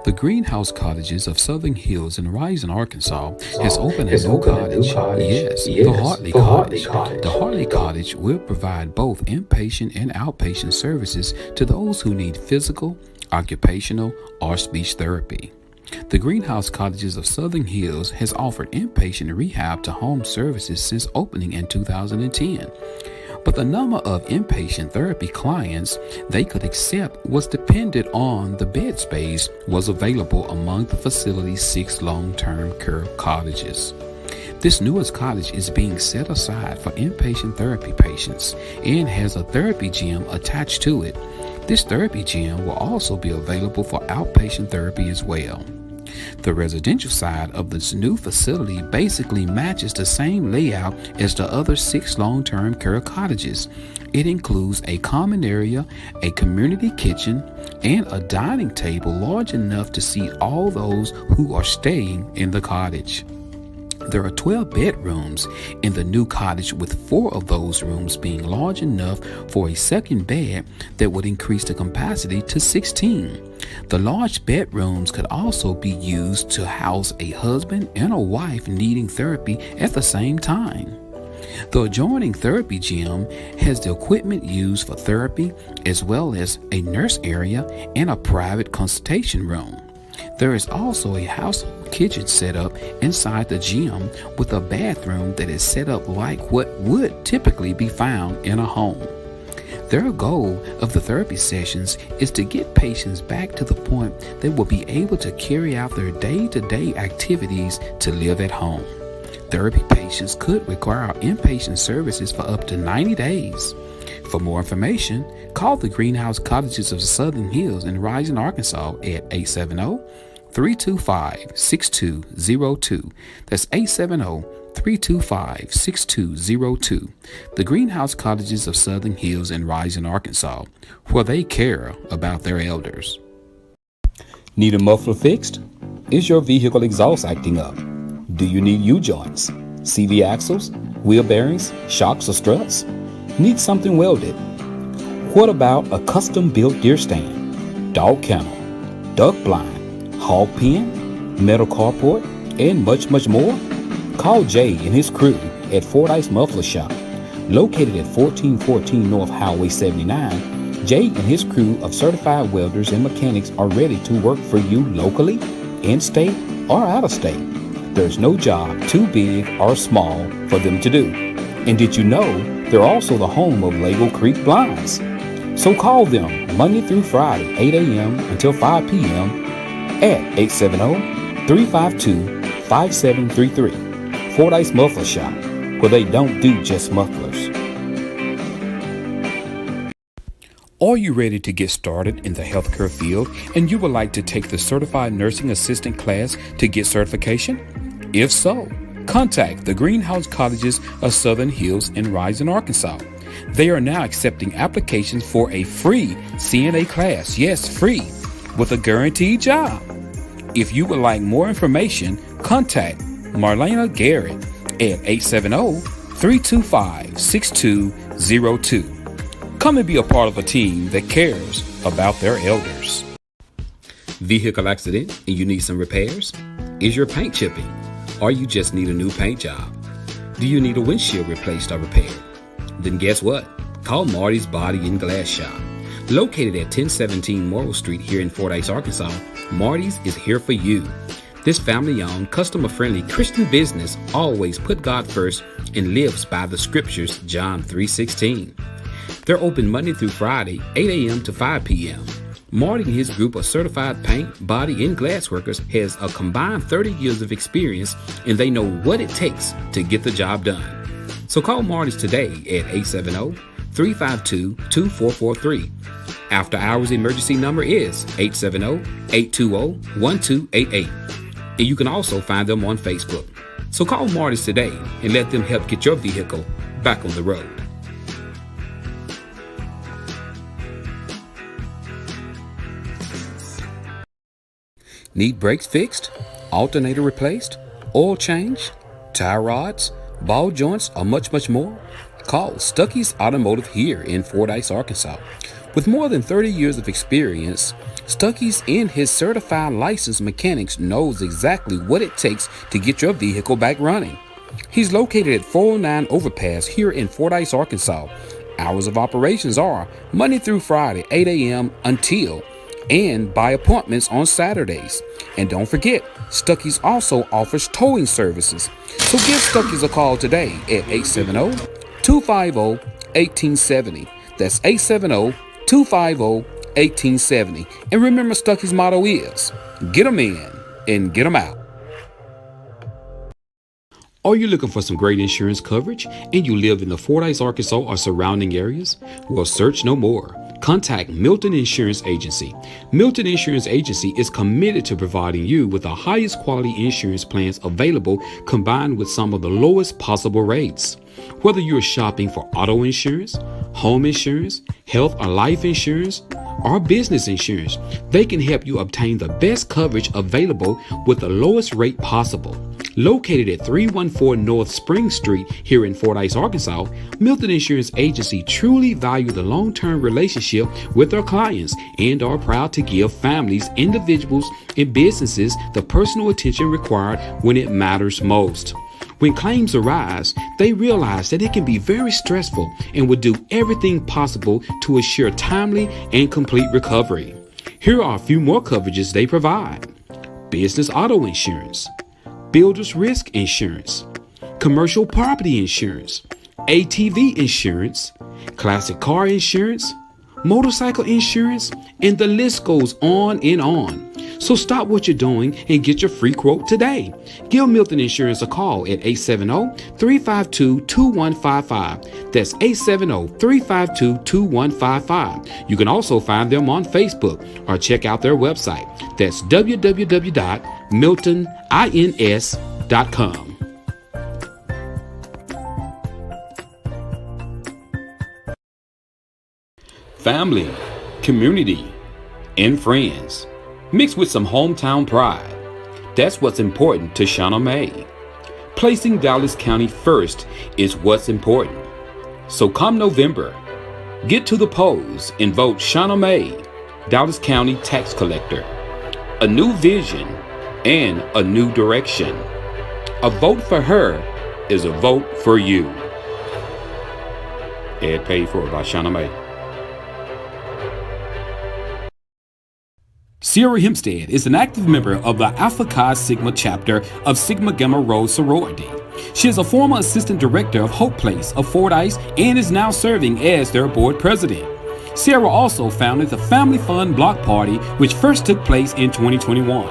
The Greenhouse Cottages of Southern Hills in Rising, Arkansas has opened a new cottage. Yes, the Hartley Cottage. The Hartley Cottage will provide both inpatient and outpatient services to those who need physical, occupational, or speech therapy. The Greenhouse Cottages of Southern Hills has offered inpatient rehab to home services since opening in 2010. But the number of inpatient therapy clients they could accept was dependent on the bed space was available among the facility's 6 long-term care cottages. This newest cottage is being set aside for inpatient therapy patients and has a therapy gym attached to it. This therapy gym will also be available for outpatient therapy as well. The residential side of this new facility basically matches the same layout as the other 6 long-term care cottages. It includes a common area, a community kitchen, and a dining table large enough to seat all those who are staying in the cottage. There are 12 bedrooms in the new cottage, with 4 of those rooms being large enough for a second bed that would increase the capacity to 16. The large bedrooms could also be used to house a husband and a wife needing therapy at the same time. The adjoining therapy gym has the equipment used for therapy, as well as a nurse area and a private consultation room. There is also a household kitchen set up inside the gym with a bathroom that is set up like what would typically be found in a home. Their goal of the therapy sessions is to get patients back to the point they will be able to carry out their day-to-day activities to live at home. Therapy patients could require inpatient services for up to 90 days. For more information, call the Greenhouse Cottages of Southern Hills in Rising, Arkansas at 870-325-6202. That's 870-325-6202. The Greenhouse Cottages of Southern Hills in Rising, Arkansas, where they care about their elders. Need a muffler fixed? Is your vehicle exhaust acting up? Do you need U-joints, CV axles, wheel bearings, shocks, or struts? Need something welded? What about a custom-built deer stand, dog kennel, duck blind, hog pen, metal carport, and much, much more? Call Jay and his crew at Fordyce Muffler Shop. Located at 1414 North Highway 79, Jay and his crew of certified welders and mechanics are ready to work for you locally, in-state, or out-of-state. There's no job too big or small for them to do. And did you know they're also the home of Lego Creek Blinds? So call them Monday through Friday, 8 a.m. until 5 p.m. at 870-352-5733. Fordyce Muffler Shop, where they don't do just mufflers. Are you ready to get started in the healthcare field and you would like to take the Certified Nursing Assistant class to get certification? If so, contact the Greenhouse Cottages of Southern Hills in Rising, Arkansas. They are now accepting applications for a free CNA class, yes, free, with a guaranteed job. If you would like more information, contact Marlena Garrett at 870-325-6202. Come and be a part of a team that cares about their elders. Vehicle accident and you need some repairs? Is your paint chipping? Or you just need a new paint job? Do you need a windshield replaced or repaired? Then guess what? Call Marty's Body and Glass Shop. Located at 1017 Morrill Street here in Fordyce, Arkansas, Marty's is here for you. This family-owned, customer-friendly Christian business always put God first and lives by the scriptures, John 3:16. They're open Monday through Friday, 8 a.m. to 5 p.m. Marty and his group of certified paint, body, and glass workers has a combined 30 years of experience, and they know what it takes to get the job done. So call Marty's today at 870-352-2443. After hours emergency number is 870-820-1288. And you can also find them on Facebook. So call Marty's today and let them help get your vehicle back on the road. Need brakes fixed, alternator replaced, oil change, tie rods, ball joints, or much, much more? Call Stuckey's Automotive here in Fordyce, Arkansas. With more than 30 years of experience, Stuckey's and his certified licensed mechanics knows exactly what it takes to get your vehicle back running. He's located at 409 Overpass here in Fordyce, Arkansas. Hours of operations are Monday through Friday, 8 a.m. until and by appointments on Saturdays. And don't forget, Stuckey's also offers towing services. So give Stuckey's a call today at 870-250-1870. That's 870-250-1870. And remember, Stuckey's motto is, get 'em in and get 'em out. Are you looking for some great insurance coverage and you live in the Fordyce, Arkansas or surrounding areas? Well, search no more. Contact Milton Insurance Agency. Milton Insurance Agency is committed to providing you with the highest quality insurance plans available, combined with some of the lowest possible rates. Whether you're shopping for auto insurance, home insurance, health or life insurance, or business insurance, they can help you obtain the best coverage available with the lowest rate possible. Located at 314 North Spring Street here in Fordyce, Arkansas, Milton Insurance Agency truly value the long-term relationship with their clients and are proud to give families, individuals, and businesses the personal attention required when it matters most. When claims arise, they realize that it can be very stressful and will do everything possible to assure timely and complete recovery. Here are a few more coverages they provide: business auto insurance, builder's risk insurance, commercial property insurance, ATV insurance, classic car insurance, motorcycle insurance, and the list goes on and on. So stop what you're doing and get your free quote today. Give Milton Insurance a call at 870-352-2155. That's 870-352-2155. You can also find them on Facebook or check out their website. That's www.miltonins.com. Family, community, and friends, mixed with some hometown pride. That's what's important to Shauna May. Placing Dallas County first is what's important. So come November, get to the polls and vote Shauna May, Dallas County Tax Collector. A new vision and a new direction. A vote for her is a vote for you. Ad paid for by Shauna May. Sierra Hempstead is an active member of the Alpha Chi Sigma chapter of Sigma Gamma Rho sorority. She is a former assistant director of Hope Place of Fordyce and is now serving as their board president. Sierra also founded the Family Fun Block Party, which first took place in 2021.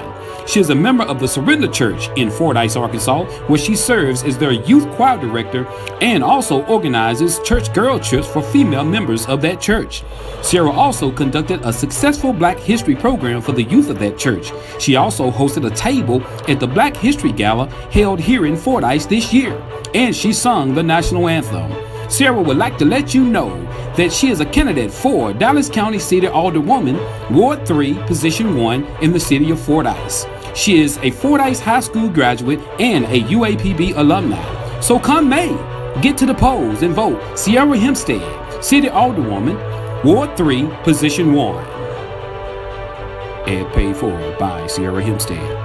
She is a member of the Surrender Church in Fordyce, Arkansas, where she serves as their youth choir director and also organizes church girl trips for female members of that church. Sierra also conducted a successful Black History program for the youth of that church. She also hosted a table at the Black History Gala held here in Fordyce this year, and she sung the national anthem. Sierra would like to let you know that she is a candidate for Dallas County City Alderwoman, Ward 3, Position 1 in the city of Fordyce. She is a Fordyce High School graduate and a UAPB alumni. So come May, get to the polls and vote Sierra Hempstead, City Alderwoman, Ward 3, Position 1. Ad paid for by Sierra Hempstead.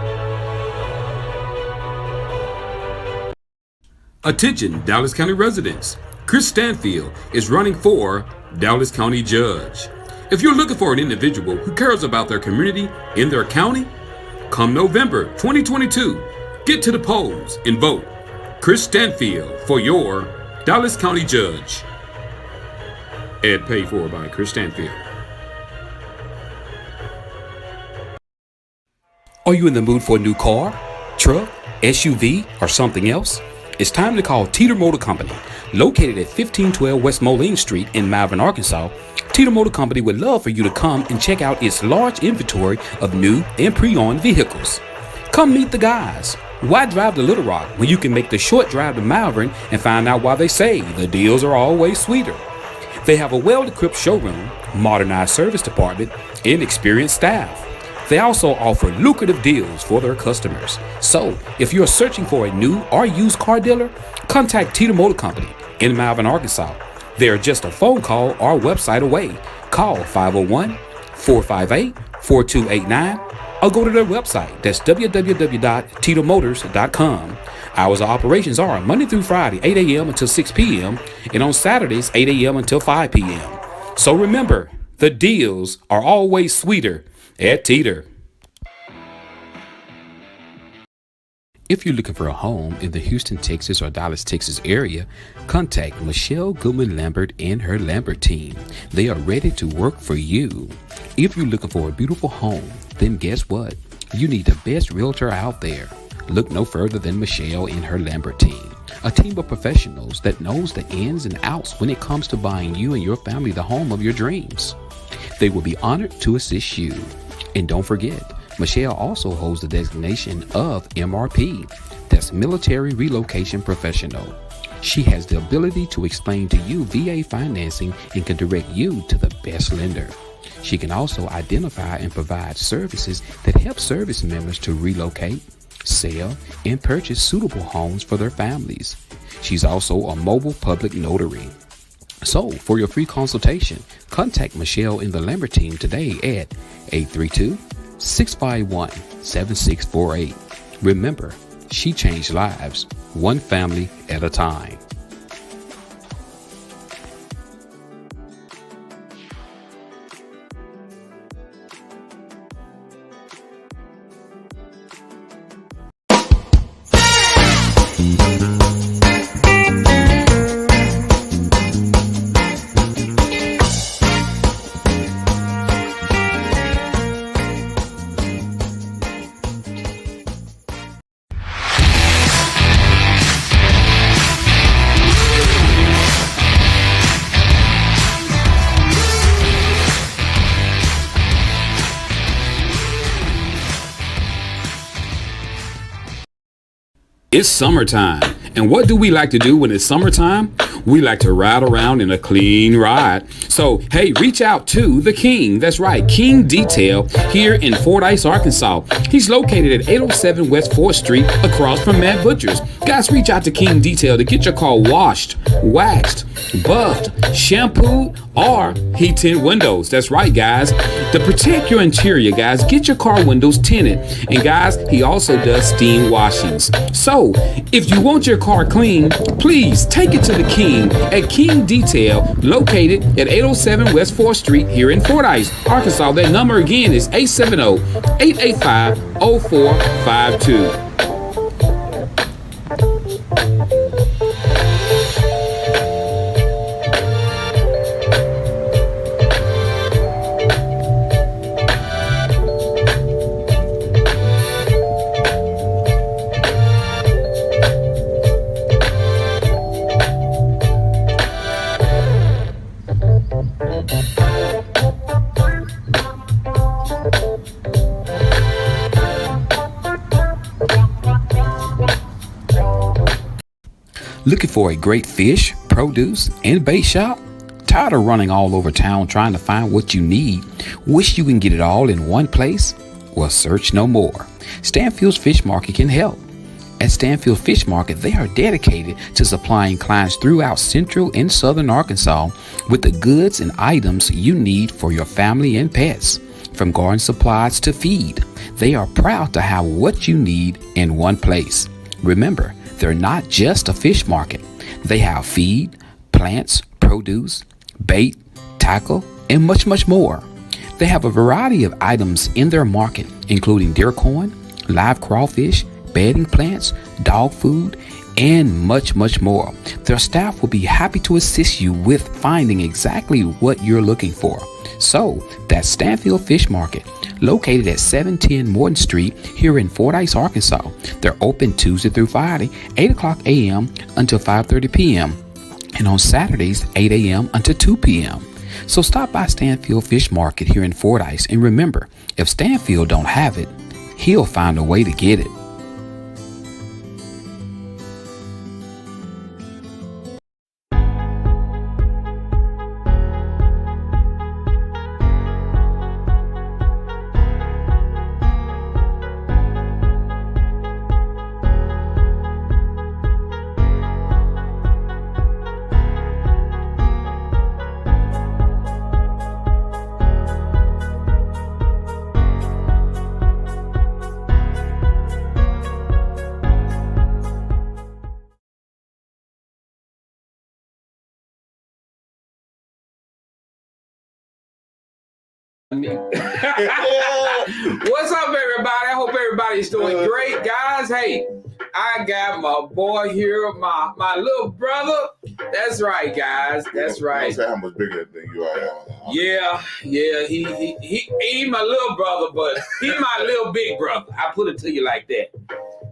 Attention Dallas County residents. Chris Stanfield is running for Dallas County Judge. If you're looking for an individual who cares about their community in their county, come November 2022, get to the polls and vote Chris Stanfield for your Dallas County Judge. Ad paid for by Chris Stanfield. Are you in the mood for a new car, truck, SUV, or something else? It's time to call Teeter Motor Company. Located at 1512 West Moline Street in Malvern, Arkansas, Teeter Motor Company would love for you to come and check out its large inventory of new and pre-owned vehicles. Come meet the guys. Why drive to Little Rock when you can make the short drive to Malvern and find out why they say the deals are always sweeter? They have a well-equipped showroom, modernized service department, and experienced staff. They also offer lucrative deals for their customers. So, if you're searching for a new or used car dealer, contact Teeter Motor Company in Malvern, Arkansas. They are just a phone call or website away. Call 501-458-4289 or go to their website. That's www.titomotors.com. Hours of operations are Monday through Friday, 8 a.m. until 6 p.m. and on Saturdays, 8 a.m. until 5 p.m. So remember, the deals are always sweeter at Teeter. If you're looking for a home in the Houston, Texas or Dallas, Texas area, contact Michelle Goodman Lambert and her Lambert team. They are ready to work for you. If you're looking for a beautiful home, then guess what? You need the best realtor out there. Look no further than Michelle and her Lambert team, a team of professionals that knows the ins and outs when it comes to buying you and your family the home of your dreams. They will be honored to assist you. And don't forget, Michelle also holds the designation of MRP, that's Military Relocation Professional. She has the ability to explain to you VA financing and can direct you to the best lender. She can also identify and provide services that help service members to relocate, sell, and purchase suitable homes for their families. She's also a mobile public notary. So, for your free consultation, contact Michelle and the Lambert team today at 832-651-7648. Remember, she changed lives, one family at a time. It's summertime, and what do we like to do when it's summertime? We like to ride around in a clean ride. So, hey, reach out to the King. That's right, King Detail here in Fordyce, Arkansas. He's located at 807 West 4th Street across from Matt Butcher's. Guys, reach out to King Detail to get your car washed, waxed, buffed, shampooed, or heat tint windows. That's right, guys. To protect your interior, guys, get your car windows tinted. And guys, he also does steam washings. So, if you want your car clean, please take it to the King at King Detail, located at 807 West 4th Street here in Fordyce, Arkansas. That number again is 870-885-0452. Looking for a great fish, produce, and bait shop? Tired of running all over town trying to find what you need? Wish you can get it all in one place? Well, search no more. Stanfield's Fish Market can help. At Stanfield Fish Market, they are dedicated to supplying clients throughout central and southern Arkansas with the goods and items you need for your family and pets. From garden supplies to feed, they are proud to have what you need in one place. Remember, they're not just a fish market. They have feed, plants, produce, bait, tackle, and much, much more. They have a variety of items in their market, including deer corn, live crawfish, bedding plants, dog food, and much, much more. Their staff will be happy to assist you with finding exactly what you're looking for. So, that's Stanfield Fish Market, located at 710 Morton Street here in Fordyce, Arkansas. They're open Tuesday through Friday, 8 o'clock a.m. until 5:30 p.m. and on Saturdays, 8 a.m. until 2 p.m. So stop by Stanfield Fish Market here in Fordyce, and remember, if Stanfield don't have it, he'll find a way to get it. What's up, everybody? I hope everybody's doing great, guys. Hey, I got my boy here, my little brother. That's right, guys. That's right. You don't say how much bigger than you are. Yeah. He my little brother, but he my little big brother. I put it to you like that.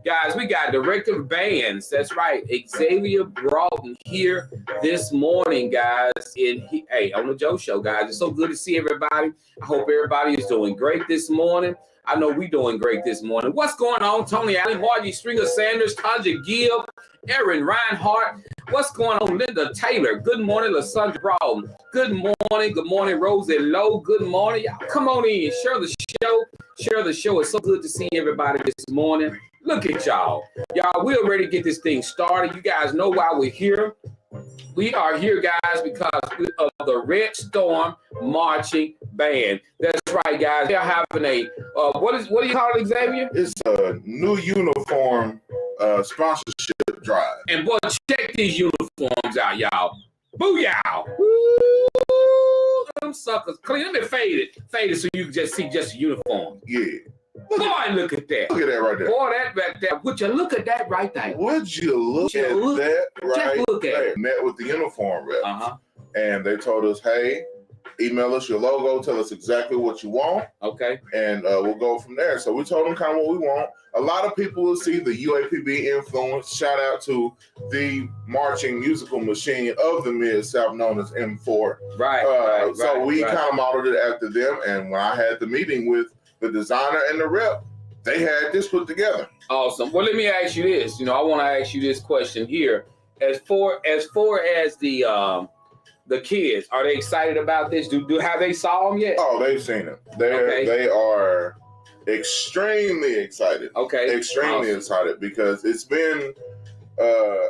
Guys, we got Director of Bands. That's right, Xavier Broughton here this morning, guys. On the Joe Show, guys. It's so good to see everybody. I hope everybody is doing great this morning. I know we're doing great this morning. What's going on? Tony Allen, Margie Stringer Sanders, Tanja Gill, Aaron Reinhardt. What's going on? Linda Taylor. Good morning, LaSandra Broughton. Good morning. Good morning, Rosie Lowe. Good morning. Y'all come on in. Share the show. Share the show. It's so good to see everybody this morning. Look at y'all. Y'all, we're ready to get this thing started. You guys know why we're here. We are here, guys, because of the Red Storm Marching Band. That's right, guys. They're having a, what do you call it, Xavier? It's a new uniform sponsorship drive. And boy, check these uniforms out, y'all. Booyah! Woo! Them suckers clean. Let me fade it so you can just see just a uniform. Yeah. Boy, look at that. Look at that right there. Boy, that back there. Would you look at that right there? Would you look at that right there? Met with the uniform rep. And they told us, hey, email us your logo, tell us exactly what you want. Okay. And we'll go from there. So we told them kind of what we want. A lot of people will see the UAPB influence. Shout out to the marching musical machine of the Mid-South known as M4. Right. So we kind of modeled it after them. And when I had the meeting with the designer and the rep, they had this put together. Awesome. Well, let me ask you this. I want to ask you this question here. As far as the kids, are they excited about this? Have they saw them yet? Oh, they've seen it. They are extremely excited. Okay. Extremely excited because it's been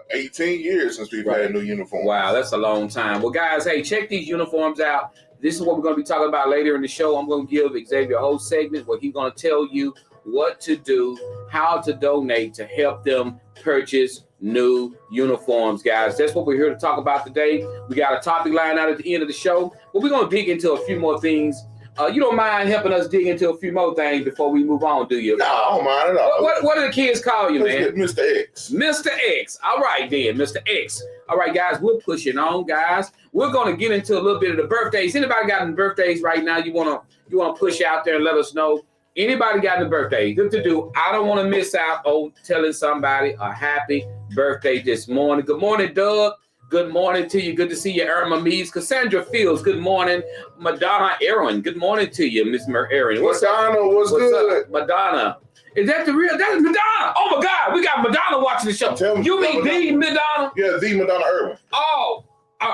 18 years since we've had new uniforms. Wow, that's a long time. Well, guys, hey, check these uniforms out. This is what we're going to be talking about later in the show. I'm going to give Xavier a whole segment where he's going to tell you what to do, how to donate to help them purchase new uniforms, guys. That's what we're here to talk about today. We got a topic lined out at the end of the show, but we're going to dig into a few more things. You don't mind helping us dig into a few more things before we move on, do you? No, I don't mind at all. What do the kids call you, man? Mr. X. Mr. X. All right, then, Mr. X. All right, guys, we're pushing on, guys. We're going to get into a little bit of the birthdays. Anybody got any birthdays right now you want to push out there and let us know? Anybody got any birthdays? Good to do. I don't want to miss out on telling somebody a happy birthday this morning. Good morning, Doug. Good morning to you. Good to see you, Irma Meads. Cassandra Fields, good morning. Madonna Aaron, good morning to you, Miss Aaron. What's good? Up, Madonna? Is that the real? That is Madonna. Oh, my God. We got Madonna watching the show. You mean the Madonna? Yeah, the Madonna Irwin. Oh,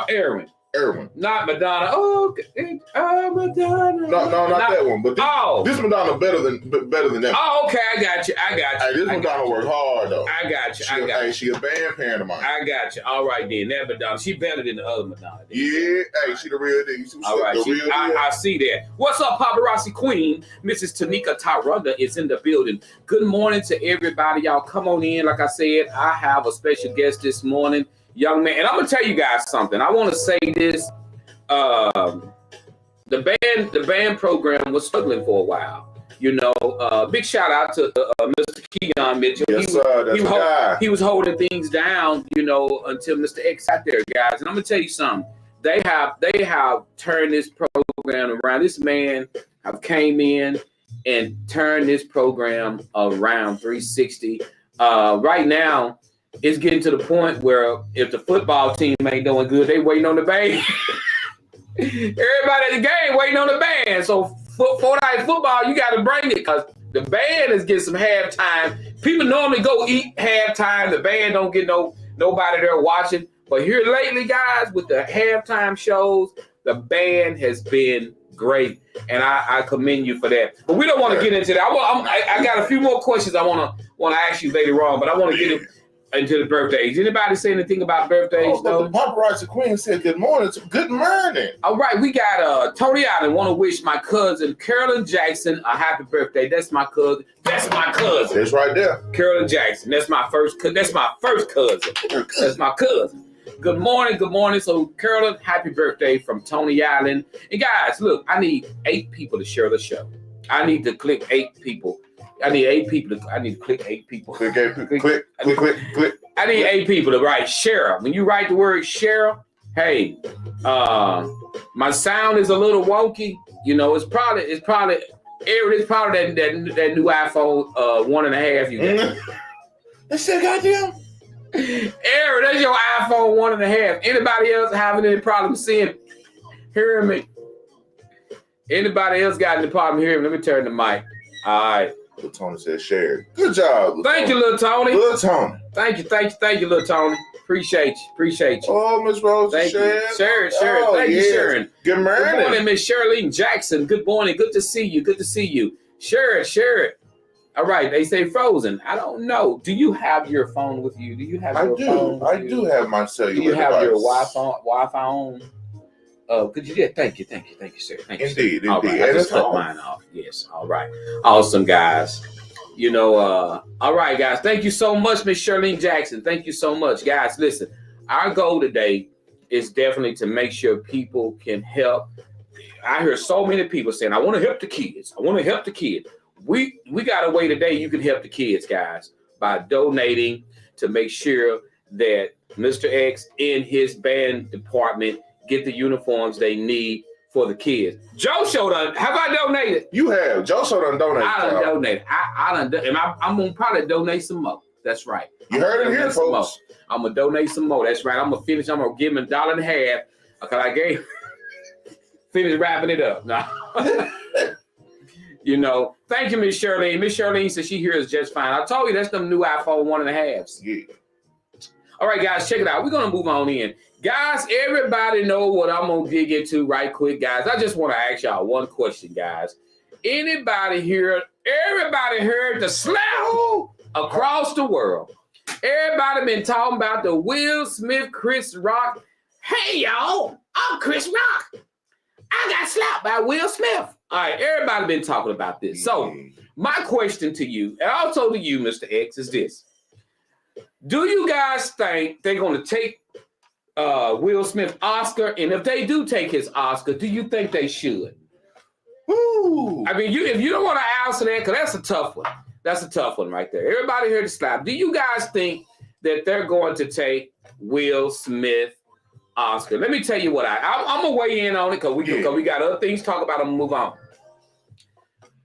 Aaron. Irwin. Not Madonna. Oh, Madonna. No, not that one. But this Madonna better than that. Oh, okay. I got you. Hey, this Madonna worked hard, though. I got you. She a band parent of mine. I got you. All right, then. That Madonna. She better than the other Madonna. Then. Yeah. Hey, she the real deal. All right. I see that. What's up, Paparazzi Queen? Mrs. Tanika Tyrunda is in the building. Good morning to everybody. Y'all come on in. Like I said, I have a special guest this morning. Young man, and I'm gonna tell you guys something. I want to say this: the band program was struggling for a while. Big shout out to Mr. Keon Mitchell. Yes, sir. He was holding things down, until Mr. X out there, guys. And I'm gonna tell you something. They have turned this program around. This man have came in and turned this program around 360. Right now. It's getting to the point where if the football team ain't doing good, they waiting on the band. Everybody at the game waiting on the band. So Fordyce football, you got to bring it because the band is getting some halftime. People normally go eat halftime. The band don't get nobody there watching. But here lately, guys, with the halftime shows, the band has been great, and I commend you for that. But we don't want to get into that. I got a few more questions I want to ask you later on, but I want to get into the birthdays. Anybody say anything about birthdays, though? The paparazzi queen said good morning. Good morning. All right, we got Tony Allen want to wish my cousin Carolyn Jackson a happy birthday. That's my cousin. That's right there. Carolyn Jackson. That's my first cousin. That's my cousin. Good morning. So, Carolyn, happy birthday from Tony Island. And guys, look, I need 8 people to share the show. I need to click 8 people. I need 8 people. I need to click 8 people. Click. I need 8 people to write share. When you write the word share, hey, my sound is a little wonky. You know, it's probably that new iPhone 1.5 you got. That shit goddamn. Aaron, that's your iPhone 1.5. Anybody else having any problem hearing me? Anybody else got any problem hearing me? Let me turn the mic. All right. Little Tony said shared. Good job. Thank you, little Tony. Little Tony. Thank you, little Tony. Appreciate you. Oh, Miss Rose, thank you. Sharon. Thank you, Sharon. Good morning. Good morning, Miss Shirley Jackson. Good morning. Good to see you. Sharon. All right, they say frozen. I don't know. Do you have your phone with you? Do you have your phone? I do have my cellular. Do you have device. your Wi-Fi on? Could you? Yeah, thank you, sir. Thank you. Indeed. All right, I just cut mine off. Yes. All right. Awesome, guys. You know, all right, guys. Thank you so much, Miss Shirley Jackson. Thank you so much, guys. Listen, our goal today is definitely to make sure people can help. I hear so many people saying, "I want to help the kids. I want to help the kids." We got a way today you can help the kids, guys, by donating to make sure that Mr. X and his band department get the uniforms they need for the kids. Joe showed up. Have I donated? You have. Joe showed up donated. I done donated. And I'm going to probably donate some more. That's right. You heard it here, folks. I'm going to donate some more. That's right. I'm going to finish. I'm going to give him $1.50 because I finish wrapping it up. No. You know, thank you, Miss Shirley. Miss Shirley says she hears just fine. I told you that's them new iPhone 1.5s. Yeah. All right, guys, check it out. We're going to move on in. Guys, everybody know what I'm going to dig into right quick, guys. I just want to ask y'all one question, guys. Everybody heard the slap across the world. Everybody been talking about the Will Smith, Chris Rock. Hey, y'all, I'm Chris Rock. I got slapped by Will Smith. All right, everybody been talking about this. So my question to you, and also to you, Mr. X, is this. Do you guys think they're going to take Will Smith Oscar? And if they do take his Oscar, do you think they should? Ooh. I mean, if you don't want to answer that, because that's a tough one. That's a tough one right there. Everybody here to slap. Do you guys think that they're going to take Will Smith Oscar? Let me tell you what I'm gonna weigh in on it because we got other things to talk about and move on.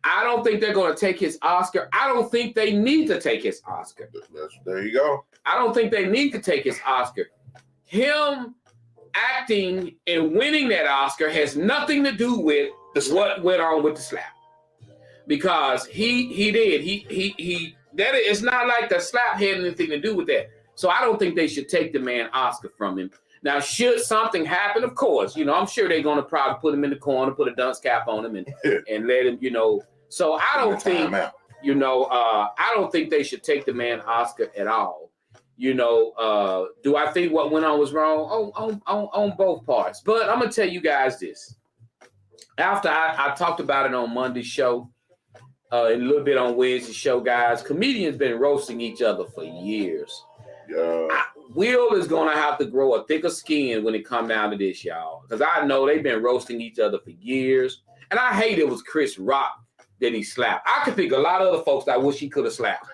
I don't think they're gonna take his Oscar. I don't think they need to take his Oscar. There you go. I don't think they need to take his Oscar. Him acting and winning that Oscar has nothing to do with what went on with the slap. Because he did. That it's not like the slap had anything to do with that. So I don't think they should take the man Oscar from him. Now, should something happen, of course, you know, I'm sure they're going to probably put him in the corner, put a dunce cap on him and let him, you know. So I don't think, you know, I don't think they should take the man Oscar at all. You know, do I think what went on was wrong? On both parts. But I'm going to tell you guys this. After I talked about it on Monday's show, and a little bit on Wednesday's show, guys, comedians been roasting each other for years. Yeah. Will is going to have to grow a thicker skin when it comes down to this, y'all. Because I know they've been roasting each other for years. And I hate it was Chris Rock that he slapped. I could think a lot of other folks I wish he could have slapped.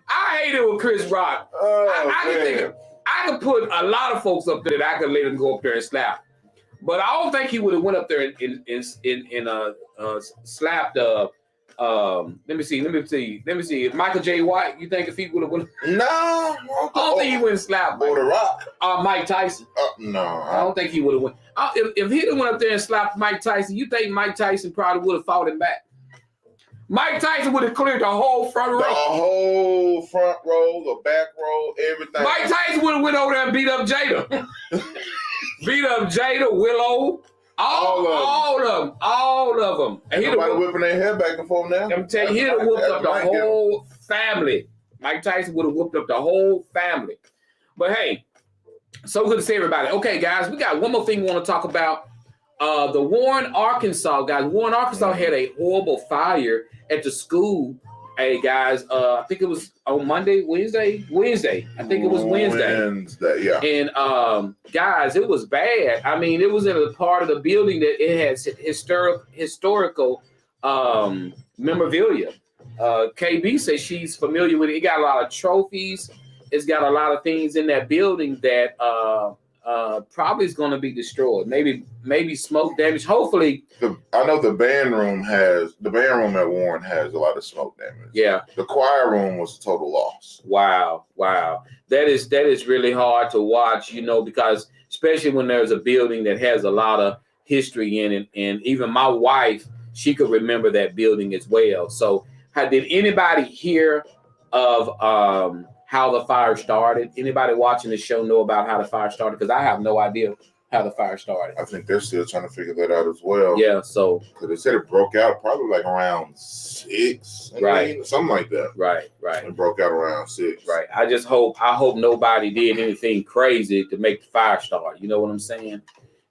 I hate it with Chris Rock. I could put a lot of folks up there that I could let him go up there and slap. But I don't think he would have went up there and slapped let me see. Michael J. White, you think if he would have went? No. I don't think he would have slapped The Rock. Mike Tyson. No. I don't think he would have went. If he'd have went up there and slapped Mike Tyson, you think Mike Tyson probably would have fought him back? Mike Tyson would have cleared the whole front row. The whole front row, the back row, everything. Mike Tyson would have went over there and beat up Jada. Beat up Jada, Willow. All of them. And nobody whipping their hair back and forth now. I'm telling you, he'd have whooped up the whole family. Mike Tyson would have whooped up the whole family. But hey, so good to see everybody. Okay, guys, we got one more thing we want to talk about. The Warren, Arkansas, guys. Warren, Arkansas had a horrible fire at the school Hey guys, I think it was on Wednesday. I think it was Wednesday, yeah. And guys, it was bad. I mean, it was in a part of the building that it has historical memorabilia. KB says she's familiar with it. It got a lot of trophies. It's got a lot of things in that building that probably is going to be destroyed. Maybe smoke damage. Hopefully, I know the band room at Warren has a lot of smoke damage. Yeah. The choir room was a total loss. Wow. That is really hard to watch, because especially when there's a building that has a lot of history in it, and even my wife, she could remember that building as well. So, did anybody hear of how the fire started? Anybody watching the show know about how the fire started? Because I have no idea how the fire started. I think they're still trying to figure that out as well. Yeah, so because they said it broke out probably like around 6, right? Something like that. Right. It broke out around 6. Right. I hope nobody did anything crazy to make the fire start. You know what I'm saying?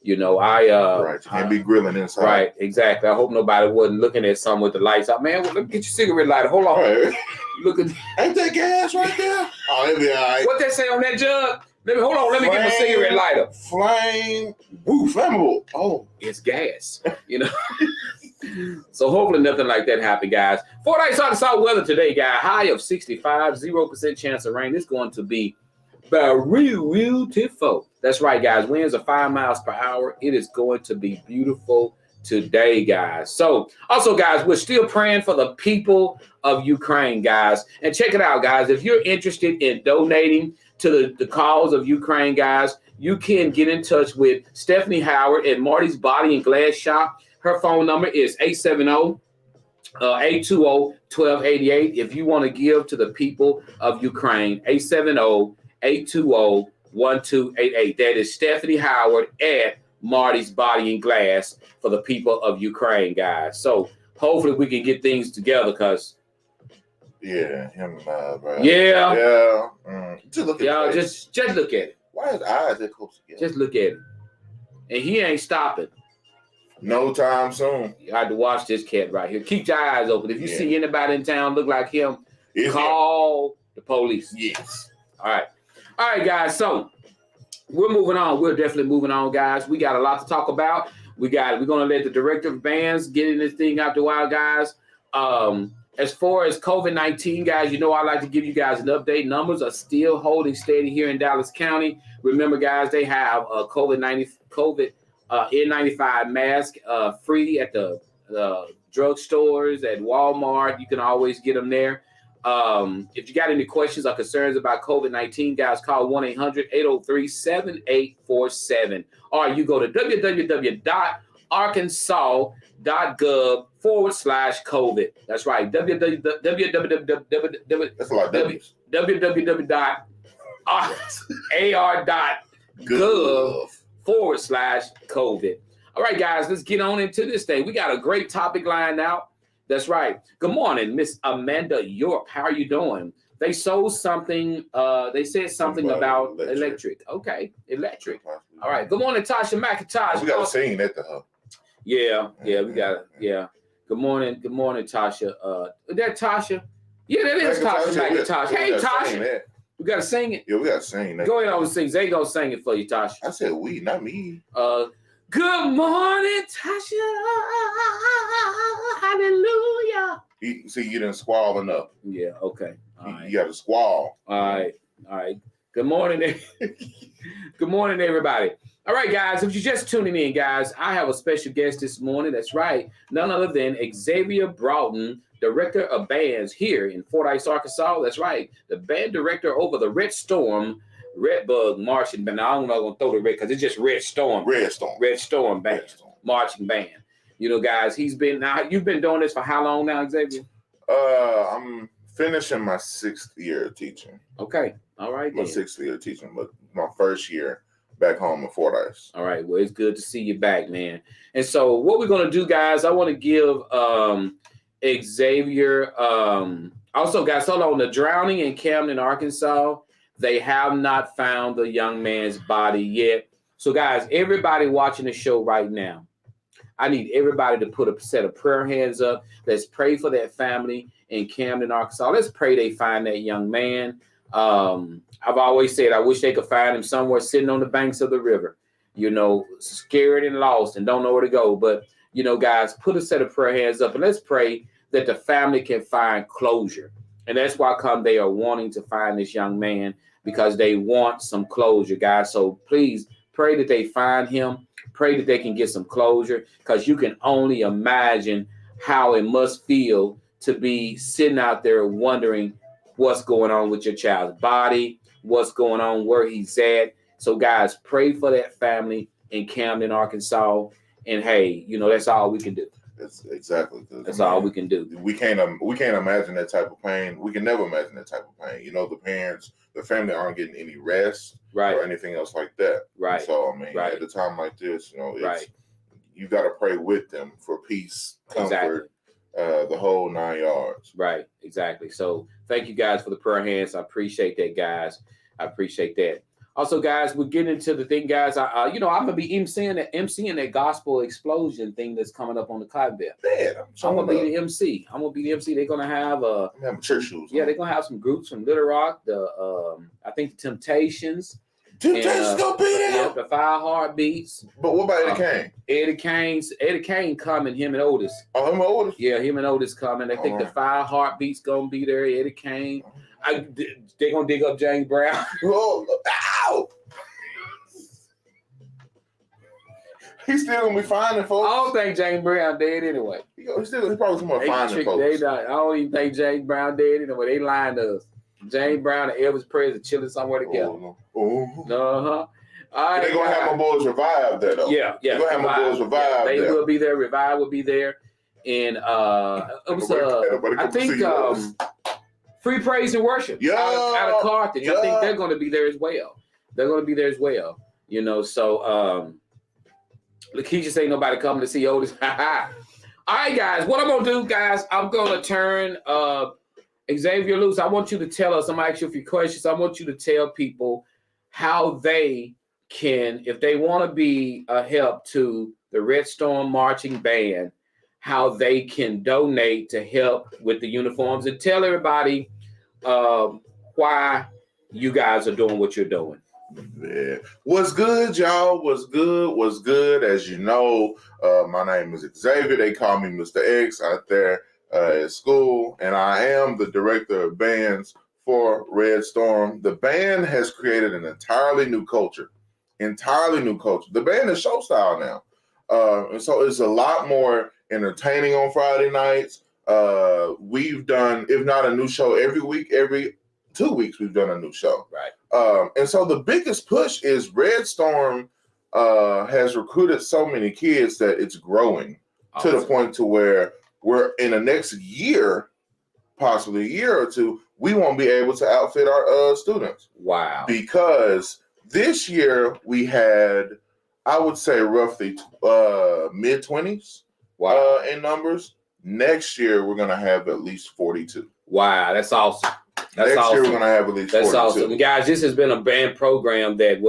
Right. You can't be grilling inside. Right. Exactly. I hope nobody wasn't looking at something with the lights out. Man, let me get your cigarette lighter. Hold on. Right. Looking. Ain't that gas right there? Oh, it'll be all right. What they say on that jug? Hold on. Let me get my cigarette lighter. Flammable. Oh, it's gas. So hopefully nothing like that happened, guys. Fordyce Ar weather today, guys. High of 65, 0% chance of rain. It's going to be beautiful. That's right, guys. Winds are 5 miles per hour. It is going to be beautiful today, guys. So also, guys, we're still praying for the people of Ukraine, guys. And check it out, guys. If you're interested in donating to the cause of Ukraine, guys, you can get in touch with Stephanie Howard at Marty's Body and Glass Shop. Her phone number is 870-820-1288. If you want to give to the people of Ukraine, 870-820-1288. That is Stephanie Howard at Marty's Body and Glass for the people of Ukraine, guys. So hopefully we can get things together, because him bro. Yeah. Just look at y'all, just look at it. Why his eyes that close together? Just look at it. And he ain't stopping. No time soon. You have to watch this cat right here. Keep your eyes open. If you see anybody in town look like him, call the police. Yes. All right, guys. So we're moving on. We're definitely moving on, guys. We got a lot to talk about. We're going to let the director of bands get in this thing out the wild, guys. As far as COVID-19, guys, I like to give you guys an update. Numbers are still holding steady here in Dallas County. Remember, guys, they have a COVID N95 mask free at the drugstores, at Walmart. You can always get them there. If you got any questions or concerns about COVID-19, guys, call 1-800-803-7847. Or you go to www.arkansas.gov/COVID. That's right. www.ar.gov/COVID. All right, guys, let's get on into this thing. We got a great topic lined out. That's right. Good morning, Miss Amanda York. How are you doing? They sold something. They said something about electric. Okay, electric. All right. Good morning, Tasha McIntosh. We got to sing that to her. Yeah, we got it. Yeah. Good morning, Tasha. Is that Tasha? Yeah, that is Tasha McIntosh. Hey, Tasha. We got to sing it. Yeah, we got to sing that. Go ahead and sing. They gonna sing it for you, Tasha. I said we, not me. Good morning, Tasha. Hallelujah. See, you didn't squall enough. Yeah, okay. All right. You got to squall. All right. Good morning. Good morning, everybody. All right, guys. If you're just tuning in, guys, I have a special guest this morning. That's right. None other than Xavier Broughton, director of bands here in Fordyce, Arkansas. That's right. The band director over the Red Bug marching band. I'm not gonna throw the red because it's just Red Storm band, marching band. Guys, you've been doing this for how long now, Xavier? I'm finishing my 6th year of teaching. Okay, all right. My 6th year of teaching, but my first year back home in Fordyce. All right, well, it's good to see you back, man. And so, what we're gonna do, guys, I want to give Xavier. Also, guys, hold on. The drowning in Camden, Arkansas. They have not found the young man's body yet. So, guys, everybody watching the show right now, I need everybody to put a set of prayer hands up. Let's pray for that family in Camden, Arkansas. Let's pray they find that young man. I've always said I wish they could find him somewhere sitting on the banks of the river, scared and lost and don't know where to go. But, guys, put a set of prayer hands up and let's pray that the family can find closure. And that's why they are wanting to find this young man, because they want some closure, guys. So please pray that they find him. Pray that they can get some closure, because you can only imagine how it must feel to be sitting out there wondering what's going on with your child's body, what's going on, where he's at. So, guys, pray for that family in Camden, Arkansas. And, hey, that's all we can do. That's exactly. That's all we can do. We can't imagine that type of pain. We can never imagine that type of pain. The parents, the family aren't getting any rest or anything else like that. Right. So, at a time like this, you got to pray with them for peace, comfort, the whole 9 yards. Right. Exactly. So thank you guys for the prayer hands. I appreciate that, guys. I appreciate that. Also, guys, we're getting into the thing, guys. I'm gonna be emceeing that gospel explosion thing that's coming up on the Cotton Belt. Man, I'm gonna be the MC. They're gonna have church shoes. Yeah, they're gonna have some groups from Little Rock. I think the Temptations. Temptations gonna be there. Yeah, the Five Heartbeats. But what about Eddie Kane? Eddie Kane coming. Him and Otis. Oh, him and Otis. Yeah, him and Otis coming. I think the Five Heartbeats gonna be there. Eddie Kane. They're gonna dig up James Brown. Oh, ow! He's still gonna be finding folks. I don't think James Brown dead anyway. He's probably somewhere finding folks. I don't even think James Brown dead anyway. They lying to us. James Brown and Elvis Presley chilling somewhere together. Oh. All right, they're gonna have my boys revive that though. Yeah. They're gonna have my boys revive. They will be there. Revive will be there, and it was I think Free Praise and Worship out of Carthage. I think they're going to be there as well. So Lakeisha ain't nobody coming to see Otis. All right, guys. What I'm gonna do, guys? I'm gonna turn Xavier loose. I want you to tell us. I'm gonna ask you a few questions. I want you to tell people how they can, if they want to be a help to the Red Storm Marching Band, how they can donate to help with the uniforms, and tell everybody why you guys are doing what you're doing. Yeah. What's good, y'all? What's good? As you know, my name is Xavier. They call me Mr. X out there at school, and I am the director of bands for Red Storm. The band has created an entirely new culture. The band is show style now. And so it's a lot more entertaining on Friday nights. We've done, if not a new show every week, every 2 weeks, we've done a new show. Right. And so the biggest push is Red Storm has recruited so many kids that it's growing to the point to where we're in the next year, possibly a year or two, we won't be able to outfit our students. Wow. Because this year we had, I would say, roughly mid-20s in numbers. Next year, we're going to have at least 42. Wow, that's awesome. Next year, we're going to have at least 42. That's awesome. Guys, this has been a band program that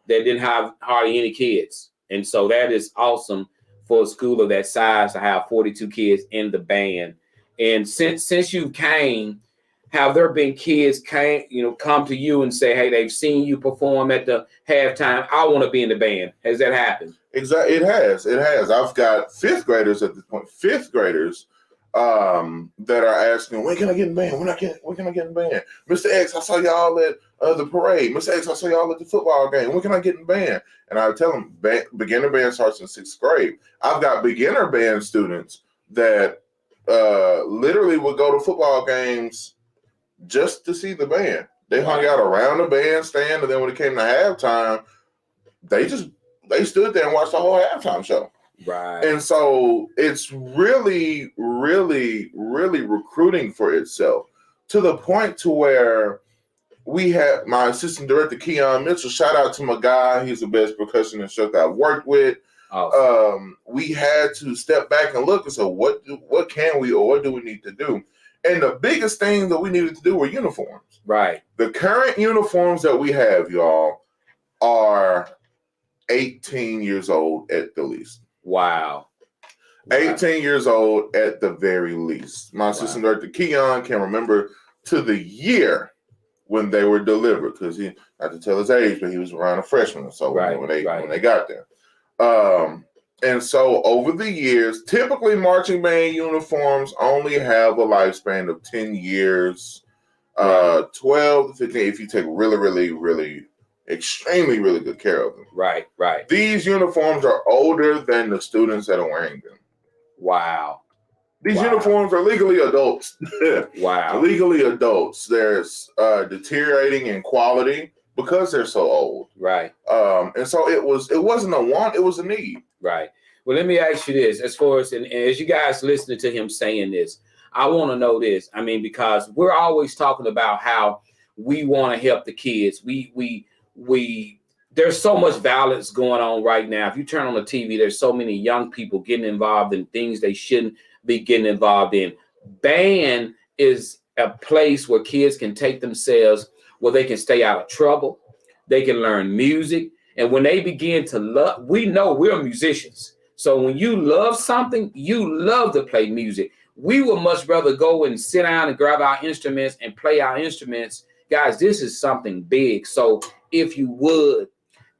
didn't have hardly any kids. And so that is awesome for a school of that size to have 42 kids in the band. And since you came, have there been kids come to you and say, hey, they've seen you perform at the halftime, I want to be in the band? Has that happened? Exactly. It has. I've got fifth graders at this point. That are asking, when can I get in band? When can I get in band? Mr. X, I saw y'all at the parade. Mr. X, I saw y'all at the football game. When can I get in band? And I tell them, beginner band starts in 6th grade. I've got beginner band students that literally would go to football games just to see the band. They hung out around the bandstand, and then when it came to halftime, they stood there and watched the whole halftime show. Right. And so it's really, really, really recruiting for itself to the point to where we had my assistant director, Keon Mitchell. Shout out to my guy. He's the best percussionist instructor I've worked with. Awesome. We had to step back and look and say, what can we or what do we need to do? And the biggest thing that we needed to do were uniforms. Right. The current uniforms that we have, y'all, are 18 years old at the least. Wow. 18 years old at the very least. My assistant director, Keon, can remember to the year when they were delivered, because he not to tell his age, but he was around a freshman or so when they got there. And so over the years, typically marching band uniforms only have a lifespan of 10 years, 12 to 15 if you take really extremely really good care of them. Right. These uniforms are older than the students that are wearing them. Wow. These uniforms are legally adults. Wow. Legally adults. There's deteriorating in quality because they're so old. Right. And so it wasn't a want, it was a need. Right. Well, let me ask you this. As far as, and as you guys listening to him saying this, I want to know this. I mean, because we're always talking about how we want to help the kids. There's so much violence going on right now. If you turn on the TV, there's so many young people getting involved in things they shouldn't be getting involved in. Band is a place where kids can take themselves, where they can stay out of trouble. They can learn music. And when they begin to love, we know we're musicians. So when you love something, you love to play music. We would much rather go and sit down and grab our instruments and play our instruments. Guys, this is something big. So if you would,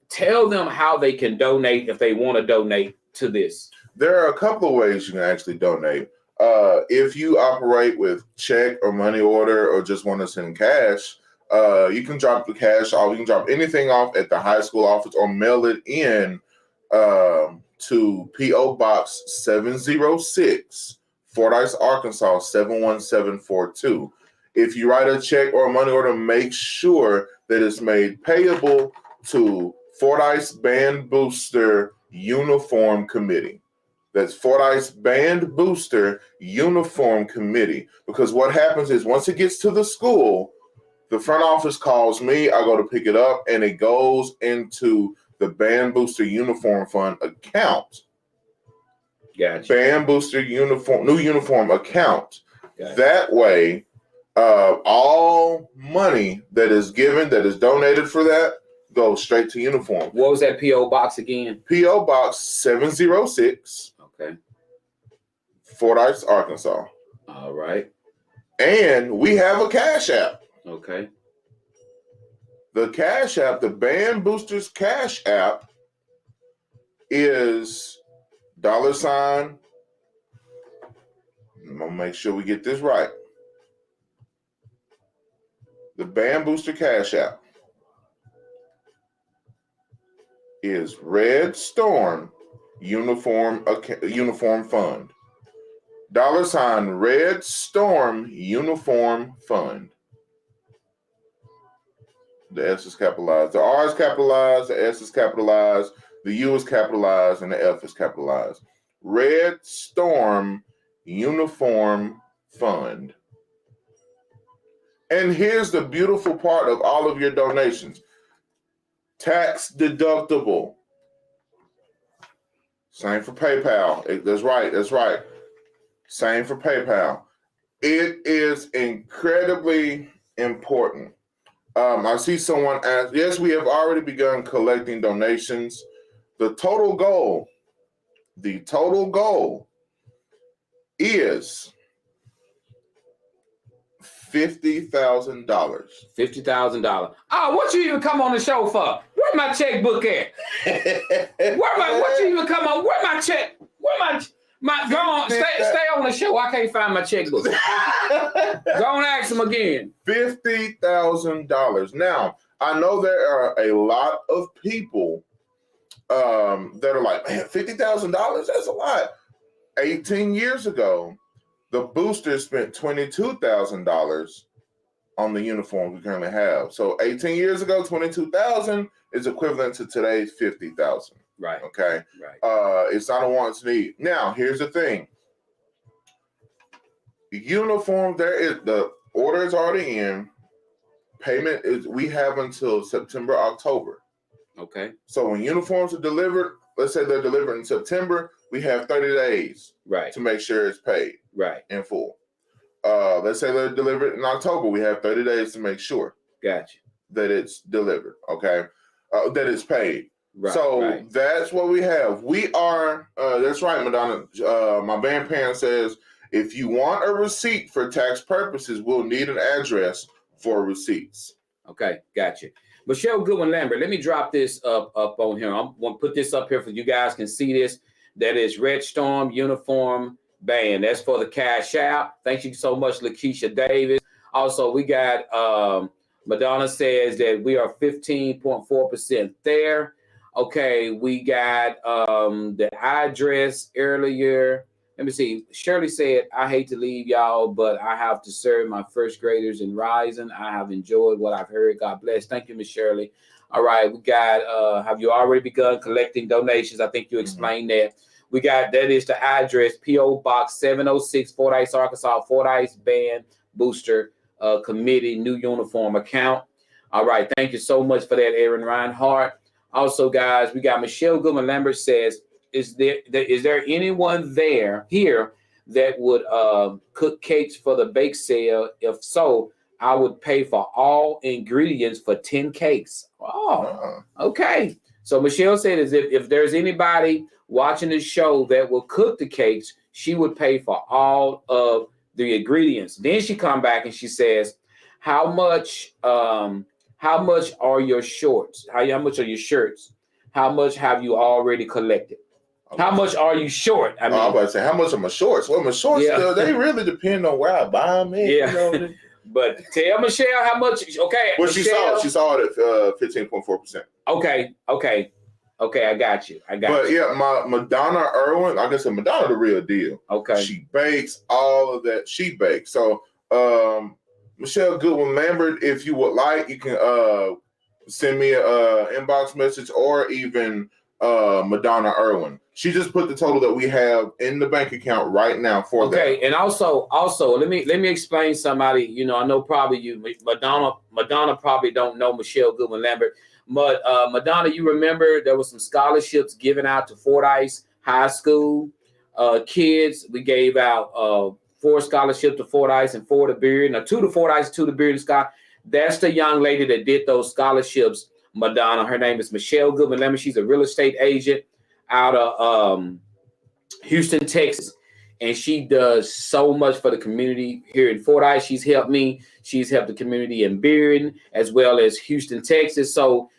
tell them how they can donate if they want to donate to this. There are a couple of ways you can actually donate. If you operate with check or money order or just want to send cash, you can drop the cash off. You can drop anything off at the high school office or mail it in to P.O. Box 706, Fordyce, Arkansas 71742. If you write a check or a money order, make sure that it's made payable to Fordyce Band Booster Uniform Committee. That's Fordyce Band Booster Uniform Committee. Because what happens is once it gets to the school, the front office calls me, I go to pick it up, and it goes into the Band Booster Uniform Fund account. Gotcha. Band Booster new uniform account. Gotcha. That way, all money that is given, that is donated for that, goes straight to uniform. What was that P.O. box again? P.O. Box 706. Okay. Fordyce, Arkansas. All right. And we have a Cash App. Okay. The Cash App, the Band Boosters Cash App, is $. I'm going to make sure we get this right. The Band Booster Cash App is Red Storm Uniform Fund. $ Red Storm Uniform Fund. The S is capitalized. The R is capitalized. The S is capitalized. The U is capitalized. And the F is capitalized. Red Storm Uniform Fund. And here's the beautiful part of all of your donations. Tax deductible. Same for PayPal. That's right. Same for PayPal. It is incredibly important. I see someone ask, yes, we have already begun collecting donations. The total goal is $50,000. $50,000. Oh, what you even come on the show for? Where my checkbook at? What you even come on? Where my check? Go on, stay on the show. I can't find my checkbook. Go on, ask him again. $50,000. Now, I know there are a lot of people that are like, man, $50,000, that's a lot. 18 years ago, the boosters spent $22,000 on the uniforms we currently have. So 18 years ago, $22,000 is equivalent to today's $50,000. Right. Okay. Right. It's not a want, it's a need. Now, here's the thing. Uniform, the order is already in. Payment we have until September, October. Okay. So when uniforms are delivered, let's say they're delivered in September, we have 30 days to make sure it's paid in full. Let's say they're delivered in October, we have 30 days to make sure that it's delivered, okay? That it's paid. Right. That's what we have. We are, that's right, Madonna. My grandparent says, if you want a receipt for tax purposes, we'll need an address for receipts. Okay, gotcha. Michelle Goodwin Lambert, let me drop this up on here. I'm going to put this up here for you guys can see this. That is Red Storm Uniform Band. That's for the cash out. Thank you so much, Lakeisha Davis. Also, we got Madonna says that we are 15.4% there. Okay, we got the address earlier. Let me see. Shirley said, I hate to leave y'all, but I have to serve my first graders in Rising. I have enjoyed what I've heard. God bless. Thank you, Miss Shirley. All right, we got, have you already begun collecting donations? I think you explained that. We got, that is the address, P.O. Box 706, Fordyce, Arkansas, Fordyce Band Booster Committee, new uniform account. All right, thank you so much for that, Aaron Reinhardt. Also, guys, we got Michelle Goodman Lambert says, is there anyone here that would cook cakes for the bake sale? If so, I would pay for all ingredients for 10 cakes. Oh, okay. So Michelle said, if there's anybody watching the show that will cook the cakes, she would pay for all of the ingredients. Then she come back and she says, how much are your shorts? How much are your shirts? How much have you already collected? How much are you short? I mean, I'm about to say, how much are my shorts? Well, my shorts, they really depend on where I buy them in. Yeah. You know? But tell Michelle how much. Okay. Well, Michelle, she saw it at 15.4%. Okay. I got you. But yeah, my Madonna Irwin, like I said, Madonna the real deal. Okay. She bakes all of that. She bakes. So Michelle Goodwin Lambert, if you would like, you can send me an inbox message or even Madonna Irwin. She just put the total that we have in the bank account right now for that. Okay, and also let me explain somebody. You know, I know probably you Madonna probably don't know Michelle Goodwin Lambert, but Madonna, you remember there was some scholarships given out to Fordyce High School kids. We gave out 4 scholarships to Fordyce and 4 to Bearden, or 2 to Fordyce, 2 to Bearden Scott. That's the young lady that did those scholarships, Madonna. Her name is Michelle Goodwin Lambert. She's a real estate agent out of Houston, Texas. And she does so much for the community here in Fordyce. She's helped me. She's helped the community in Bearden as well as Houston, Texas. So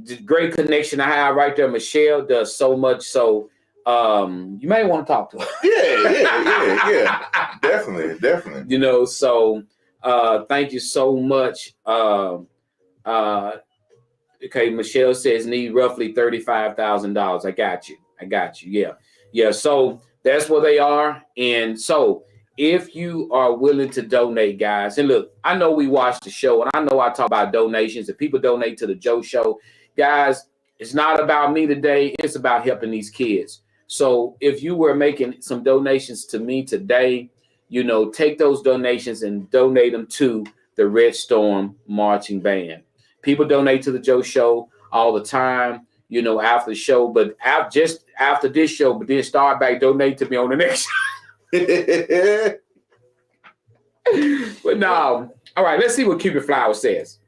the great connection I have right there. Michelle does so much. So you may want to talk to her. Yeah. Definitely. You know, so thank you so much. Okay, Michelle says need roughly $35,000. I got you. Yeah. So that's where they are. And so if you are willing to donate, guys, and look, I know we watch the show and I know I talk about donations and people donate to the Joe Show. Guys, it's not about me today. It's about helping these kids. So if you were making some donations to me today, you know, take those donations and donate them to the Red Storm Marching Band. People donate to the Joe Show all the time, you know, after the show, but just after this show, but then start back donate to me on the next show. But no. All right, let's see what Cupid Flower says.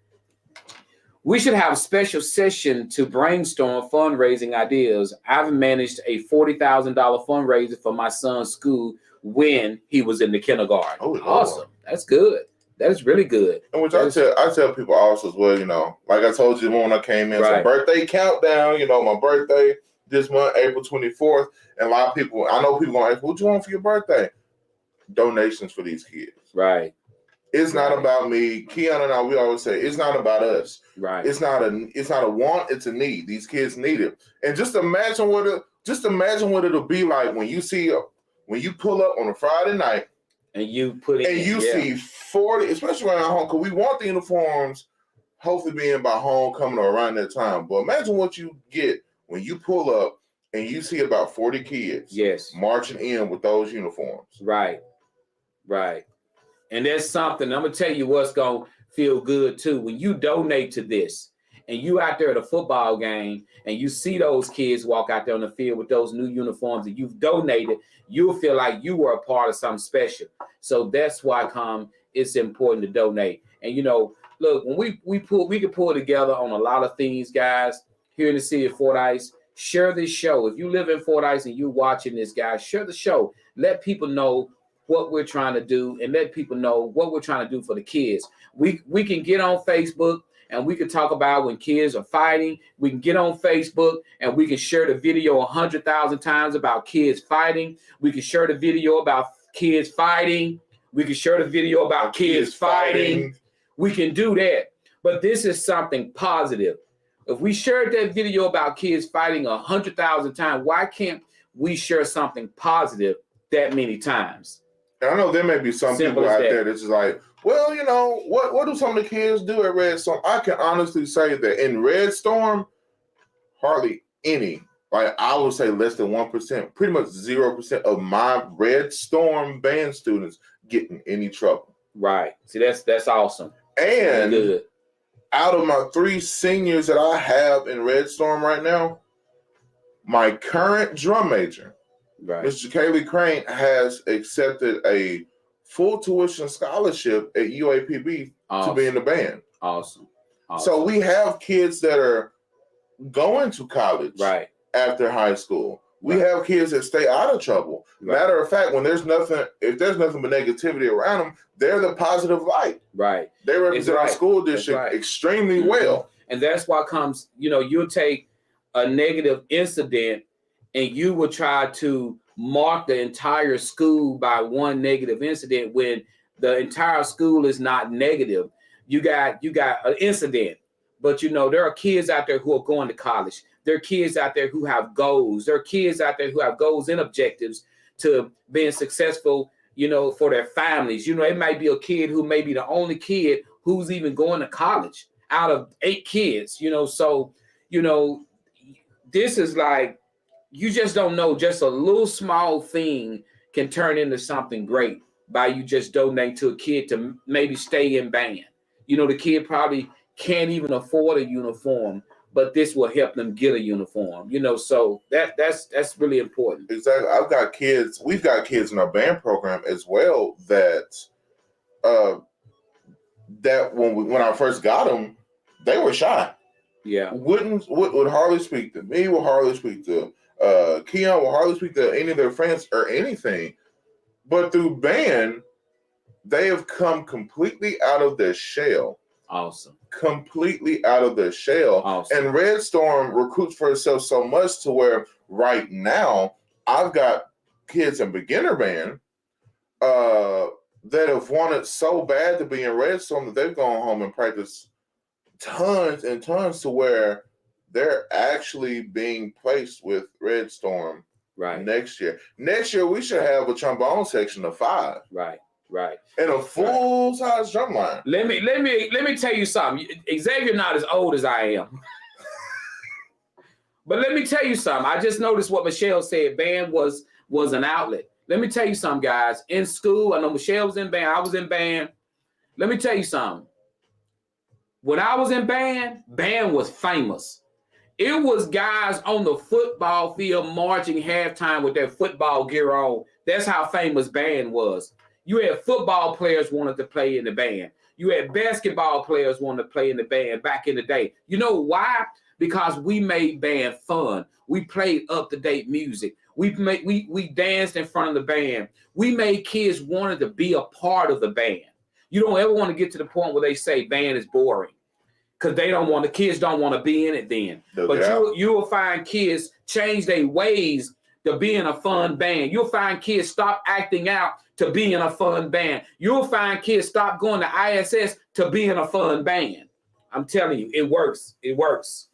We should have a special session to brainstorm fundraising ideas. I've managed a $40,000 fundraiser for my son's school when he was in the kindergarten. Oh, awesome. That's good. That is really good. And which I tell people also as well, you know, like I told you when I came in, so birthday countdown, you know, my birthday this month, April 24th. And a lot of people, I know people going to ask, what you want for your birthday? Donations for these kids. Right. It's not about me. Keon and I, we always say, it's not about us. Right. It's not a want, it's a need. These kids need it. And just imagine what it'll be like when you pull up on a Friday night and you put it and you see 40, especially around home, because we want the uniforms hopefully being by homecoming or around that time. But imagine what you get when you pull up and you see about 40 kids marching in with those uniforms. Right. And that's something, I'm going to tell you what's going to feel good too. When you donate to this and you out there at a football game and you see those kids walk out there on the field with those new uniforms that you've donated, you'll feel like you were a part of something special. So that's why it's important to donate. And, you know, look, when we can pull together on a lot of things, guys, here in the city of Fordyce, share this show. If you live in Fordyce and you're watching this, guys, share the show. Let people know what we're trying to do and let people know what we're trying to do for the kids. We can get on Facebook and we can talk about when kids are fighting. We can get on Facebook and we can share the video 100,000 times about kids fighting. We can share the video about kids fighting. We can share the video about kids fighting. We can do that. But this is something positive. If we shared that video about kids fighting 100,000 times, why can't we share something positive that many times? And I know there may be some people out there that's just like, well, you know, what do some of the kids do at Red Storm? I can honestly say that in Red Storm, hardly any, like I would say less than 1%, pretty much 0% of my Red Storm band students get in any trouble. Right. See, that's awesome. And good. Out of my 3 seniors that I have in Red Storm right now, my current drum major, right, Mr. Kaylee Crane, has accepted a full tuition scholarship at UAPB to be in the band. Awesome. So we have kids that are going to college right after high school. We have kids that stay out of trouble. Right. Matter of fact, when if there's nothing but negativity around them, they're the positive light. Right. They represent our school district extremely well. And that's why comes, you'll take a negative incident and you will try to mark the entire school by one negative incident when the entire school is not negative. You got an incident, but there are kids out there who are going to college. There are kids out there who have goals. There are kids out there who have goals and objectives to being successful, for their families. It might be a kid who may be the only kid who's even going to college out of 8 kids, so, this is like, you just don't know, just a little small thing can turn into something great by you just donating to a kid to maybe stay in band. The kid probably can't even afford a uniform, but this will help them get a uniform, so that's really important. Exactly. We've got kids in our band program as well that when I first got them, they were shy. Yeah. Would hardly speak to me, would hardly speak to Keon, would hardly speak to any of their friends or anything. But through band, they have come completely out of their shell. Awesome. Completely out of their shell. Awesome. And Red Storm recruits for itself so much to where right now I've got kids in beginner band that have wanted so bad to be in Red Storm that they've gone home and practiced tons and tons to where they're actually being placed with Red Storm next year. Next year we should have a trombone section of 5. Right. And a full-size drum line. Let me tell you something. Xavier not as old as I am. But let me tell you something. I just noticed what Michelle said. Band was an outlet. Let me tell you something, guys. In school, I know Michelle was in band. I was in band. Let me tell you something. When I was in band was famous. It was guys on the football field marching halftime with their football gear on. That's how famous band was. You had football players wanted to play in the band. You had basketball players wanted to play in the band back in the day. You know why? Because we made band fun. We played up-to-date music. We danced in front of the band. We made kids wanted to be a part of the band. You don't ever want to get to the point where they say band is boring because the kids don't want to be in it then. But you will find kids change their ways to be in a fun band. You'll find kids stop acting out to be in a fun band. You'll find kids stop going to ISS to be in a fun band. I'm telling you, it works. It works.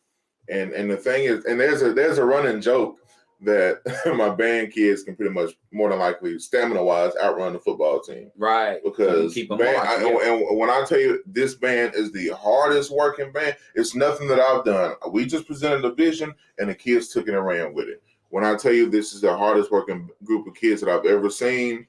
And the thing is, and there's a running joke that my band kids can pretty much more than likely stamina-wise outrun the football team. Right. Because and when I tell you this band is the hardest working band, it's nothing that I've done. We just presented a vision and the kids took it and ran with it. When I tell you this is the hardest working group of kids that I've ever seen,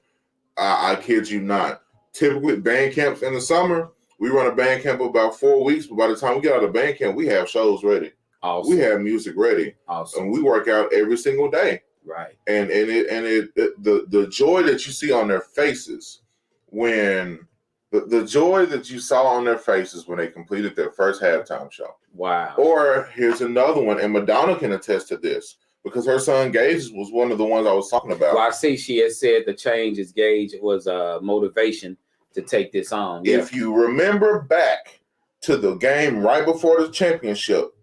I kid you not. Typically, band camps in the summer, we run a band camp about 4 weeks, but by the time we get out of band camp, we have shows ready. Awesome. We have music ready. Awesome. And we work out every single day. Right. And the joy that you see on their faces when The joy that you saw on their faces when they completed their first halftime show. Wow. Or here's another one, and Madonna can attest to this because her son Gage was one of the ones I was talking about. Well, I see she has said the change is Gage was motivation to take this on. Yeah. If you remember back to the game right before the championship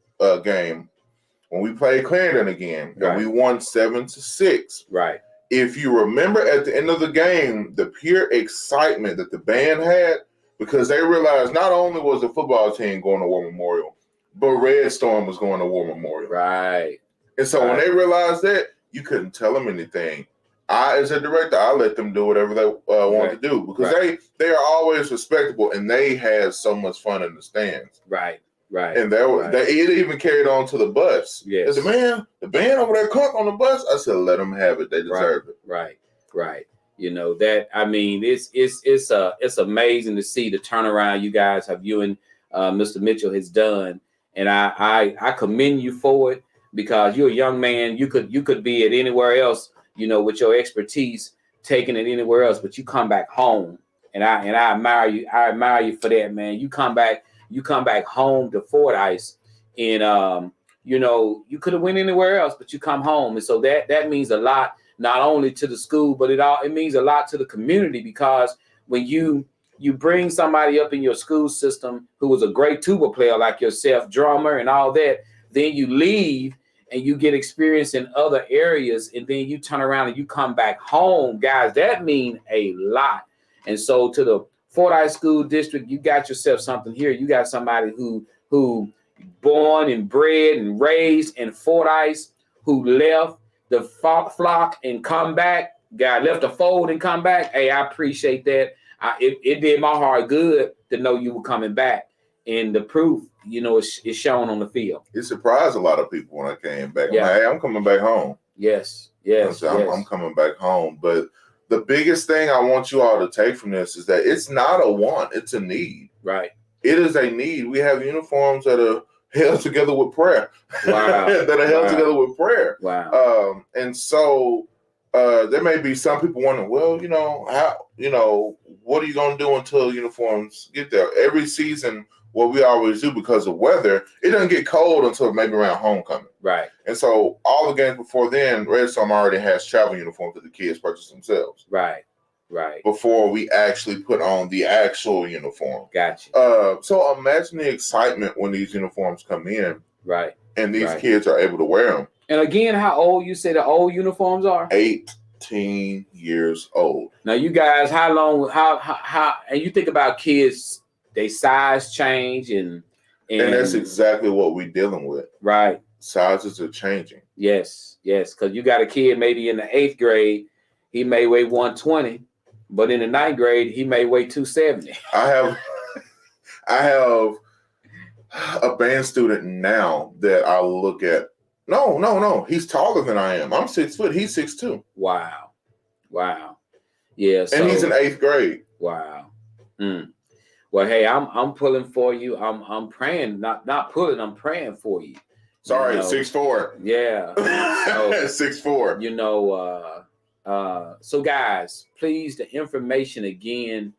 game, when we played Camden again, and we won 7-6. Right. If you remember at the end of the game, the pure excitement that the band had, because they realized not only was the football team going to War Memorial, but Red Storm was going to War Memorial. Right. And so when they realized that, you couldn't tell them anything. I, as a director, I let them do whatever they want to do because they are always respectable and they had so much fun in the stands. Right. Right. And it even carried on to the bus. Yes. The band over there crunk on the bus. I said, let them have it. They deserve it. Right. Right. You know that. I mean, it's amazing to see the turnaround you guys have. You and Mr. Mitchell has done, and I commend you for it because you're a young man. You could be at anywhere else. You know, with your expertise, taking it anywhere else, but you come back home, and I admire you. I admire you for that, man. You come back home to Fordyce, and you know, you could have went anywhere else, but you come home, and so that means a lot, not only to the school, but it means a lot to the community because when you bring somebody up in your school system who was a great tuba player like yourself, drummer and all that, then you leave and you get experience in other areas, and then you turn around and you come back home, guys. That means a lot, and so to the Fordyce School District, you got yourself something here. You got somebody who born and bred and raised in Fordyce, who left the flock and come back. God left the fold and come back. Hey, I appreciate that. It did my heart good to know you were coming back, and the proof, you know, is shown on the field. It surprised a lot of people when I came back. Yeah. I'm like, hey, I'm coming back home. Yes. I'm coming back home, but the biggest thing I want you all to take from this is that it's not a want, it's a need. Right. It is a need. We have uniforms that are held together with prayer. Wow. That are held together with prayer. Wow. And so there may be some people wondering, well, what are you going to do until uniforms get there? Every season, what we always do because of weather, it doesn't get cold until maybe around homecoming. Right. And so all the games before then, Red Storm already has travel uniforms that the kids purchase themselves. Right. Before we actually put on the actual uniform. Gotcha. So imagine the excitement when these uniforms come in. Right. And these kids are able to wear them. And again, how old you say the old uniforms are? 18 years old. Now, you guys, how long, and you think about kids, they size change and that's exactly what we're dealing with. Right. Sizes are changing. Yes. Because you got a kid maybe in the 8th grade, he may weigh 120, but in the 9th grade, he may weigh 270. I have a band student now that I look at. No. He's taller than I am. I'm 6 foot. He's 6'2". Wow. Yeah. And he's in 8th grade. Wow. Well, hey, I'm pulling for you. I'm praying, not pulling. I'm praying for you. Sorry, 6'4". Yeah. So, 6'4". You know. So guys, please, the information again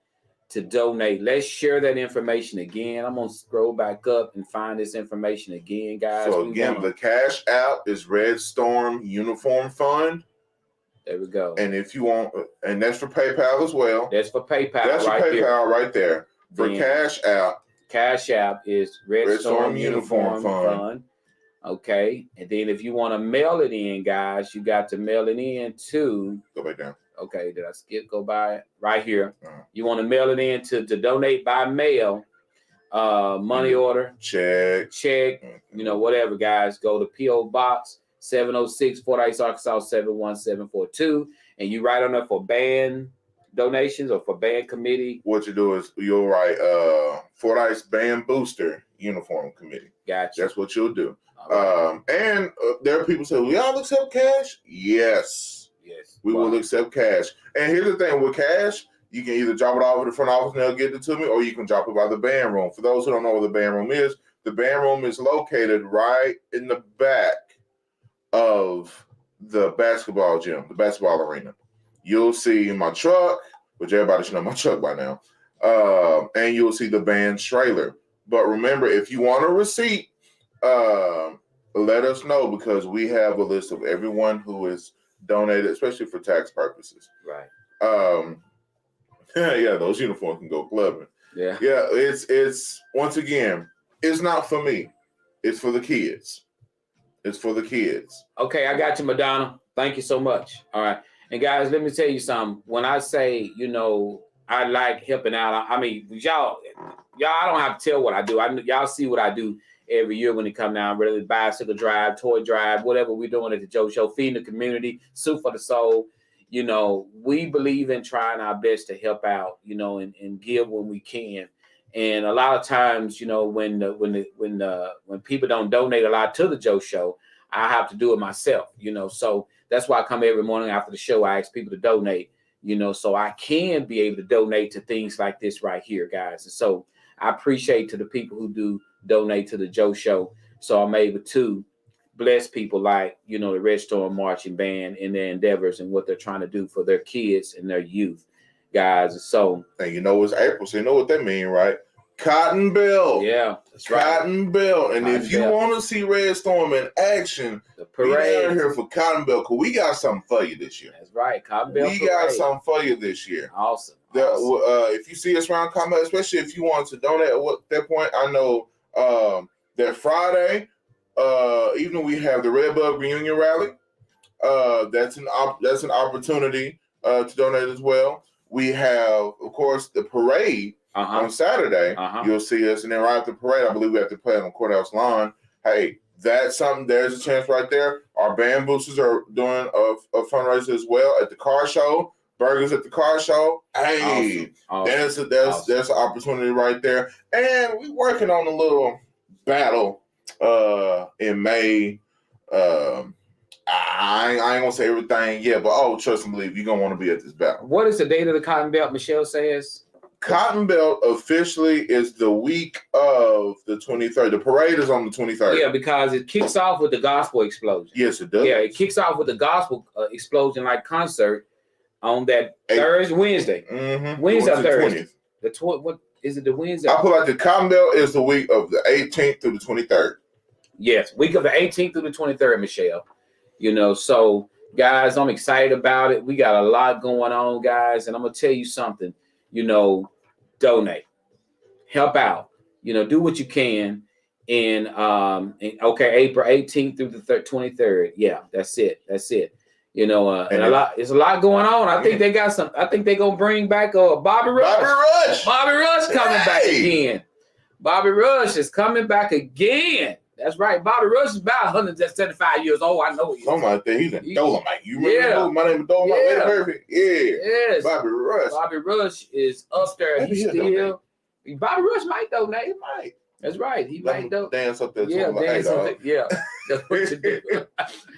to donate. Let's share that information again. I'm gonna scroll back up and find this information again, guys. So again, the cash out is Red Storm Uniform Fund. There we go. And if you want, and that's for PayPal as well. That's for PayPal. That's for PayPal right there. For Cash App is Red Storm Uniform Fund. Okay, and then if you want to mail it in, guys, you got to mail it in to. Go back down. Okay, did I skip? Go by right here. You want to mail it in to donate by mail, money order, check, you know, whatever, guys. Go to P.O. Box 706, Fordyce, Arkansas 71742, and you write on there for band donations or for band committee. What you do is you'll write Fordyce Band Booster Uniform Committee. Gotcha. That's what you'll do. Right. And there are people say, "We all accept cash." Yes, we will accept cash. And here's the thing: with cash, you can either drop it off at the front office and they'll get it to me, or you can drop it by the band room. For those who don't know where the band room is located right in the back of the basketball gym, the basketball arena. You'll see my truck, which everybody should know my truck by now. and you'll see the band's trailer. But remember, if you want a receipt, let us know, because we have a list of everyone who is donated, especially for tax purposes. Right. Yeah, those uniforms can go clubbing. Yeah. Yeah, it's once again, it's not for me. It's for the kids. It's for the kids. Okay, I got you, Madonna. Thank you so much. All right. And guys, let me tell you something. When I say, I like helping out, I mean, y'all, I don't have to tell what I do. Y'all see what I do every year when it come down, whether it's bicycle drive, toy drive, whatever we're doing at the Joe Show, feeding the community, soup for the soul. We believe in trying our best to help out, and give when we can. And a lot of times, when people don't donate a lot to the Joe Show, I have to do it myself, So that's why I come every morning after the show. I ask people to donate, so I can be able to donate to things like this right here, guys. And so I appreciate to the people who do donate to the Joe Show, so I'm able to bless people like, the Red Storm Marching Band in their endeavors and what they're trying to do for their kids and their youth, guys. And so, and it's April, so you know what that means, right? Cotton Belt. Yeah, that's right. Cotton Belt. And Cotton if you want to see Red Storm in action, the parade out here for Cotton Belt, because we got something for you this year. That's right. Cotton Belt. We got something for you this year. Awesome. If you see us around Cotton Belt, especially if you want to donate at that point, I know that Friday evening we have the Redbud Reunion Rally. That's an opportunity to donate as well. We have, of course, the parade. On Saturday, you'll see us, and then right after the parade, I believe we have to play on the courthouse lawn. Hey, that's something. There's a chance right there. Our band boosters are doing a fundraiser as well at the car show. Burgers at the car show. Hey, awesome. That's an opportunity right there. And we're working on a little battle in May. I ain't gonna say everything yet, but trust and believe, you're gonna want to be at this battle. What is the date of the Cotton Belt? Michelle says. Cotton Belt officially is the week of the 23rd. The parade is on the 23rd. Yeah, because it kicks off with the gospel explosion. Yes, it does. Yeah, it kicks off with the gospel explosion like concert on that Wednesday. Mm-hmm. Wednesday or Thursday. 20th. What is it? The Wednesday? I put like the Cotton Belt is the week of the 18th through the 23rd. Yes, week of the 18th through the 23rd, Michelle. So guys, I'm excited about it. We got a lot going on, guys, and I'm gonna tell you something. Donate, help out, do what you can. And April 18th through the 23rd. Yeah, that's it. And it's a lot going on. I think they got some. I think they're gonna bring back Bobby Rush. Bobby Rush coming back again. Bobby Rush is coming back again. That's right. Bobby Rush is about 175 years old. I know he is. Something like that. He's in Dolomite. You remember my name is Dolomite? Yeah. Perfect. Yeah. Yes. Bobby Rush. Bobby Rush is up there. Maybe He's still. Bobby Rush might donate. He might. That's right. He might donate. Dance up there. Yeah, dance up there. Yeah. That's what you do.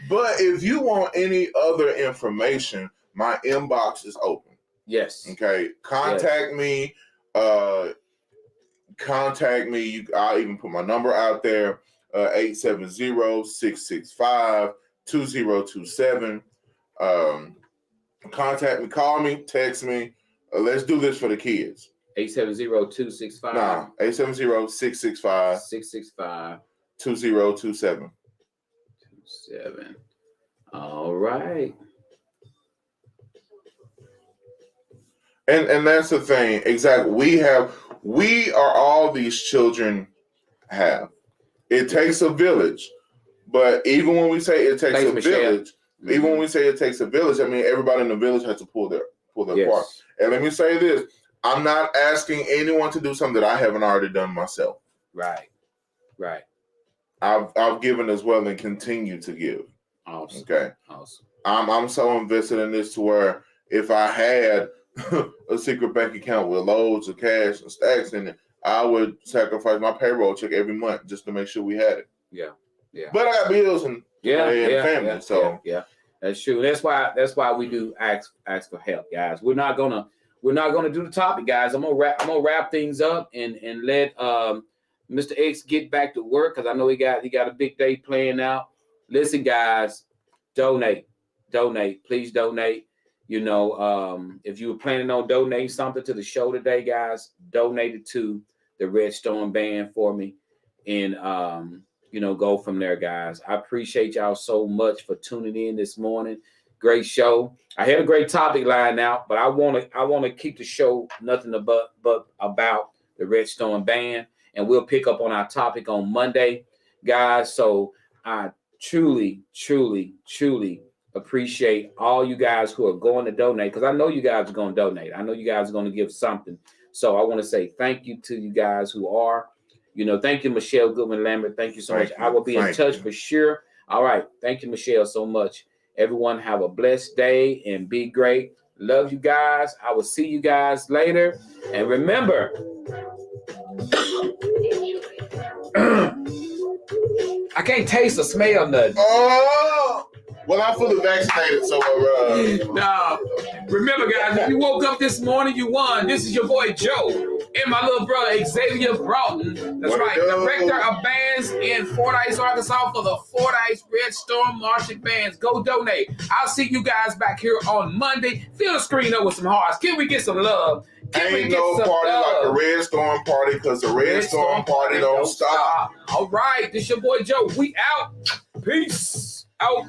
But if you want any other information, my inbox is open. Yes. Okay. Contact me. Contact me. I'll even put my number out there. 870-665-2027. Contact me, call me, text me. Let's do this for the kids. 870-265. Nah, 870-665. 2027. 27. All right. And that's the thing. Exactly. We are all these children have. It takes a village, but even when we say it takes a village, even when we say it takes a village, I mean everybody in the village has to pull their part. And let me say this: I'm not asking anyone to do something that I haven't already done myself. Right. I've given as well and continue to give. Awesome. Okay. Awesome. I'm so invested in this to where if I had a secret bank account with loads of cash and stacks in it, I would sacrifice my payroll check every month just to make sure we had it. Yeah. But I got bills and family, so that's true. That's why we do ask for help, guys. We're not gonna do the topic, guys. I'm gonna wrap things up and let Mr. X get back to work because I know he got a big day playing out. Listen, guys, donate, please donate. You know, if you were planning on donating something to the show today, guys, donate it to the Red Storm Band for me. And, you know, go from there, guys. I appreciate y'all so much for tuning in this morning. Great show. I had a great topic lined out, but I want to keep the show nothing but about the Red Storm Band. And we'll pick up on our topic on Monday, guys. So I truly, truly, truly appreciate all you guys who are going to donate, because I know you guys are going to donate. I know you guys are going to give something. So I want to say thank you to you guys who are. You know, thank you, Michelle Goodman-Lambert. Thank you so much. I will be in touch for sure. All right. Thank you, Michelle, so much. Everyone have a blessed day and be great. Love you guys. I will see you guys later. And remember, I can't taste or smell nothing. Oh, well, I'm fully vaccinated, so no. Remember, guys, if you woke up this morning, you won. This is your boy Joe and my little brother Xavier Broughton. That's right, director of bands in Fordyce, Arkansas for the Fordyce Red Storm Marching Bands. Go donate. I'll see you guys back here on Monday. Fill the screen up with some hearts. Can we get some love? Ain't no party like a Red Storm party, because the Red Storm party don't stop. All right, this your boy Joe. We out. Peace out.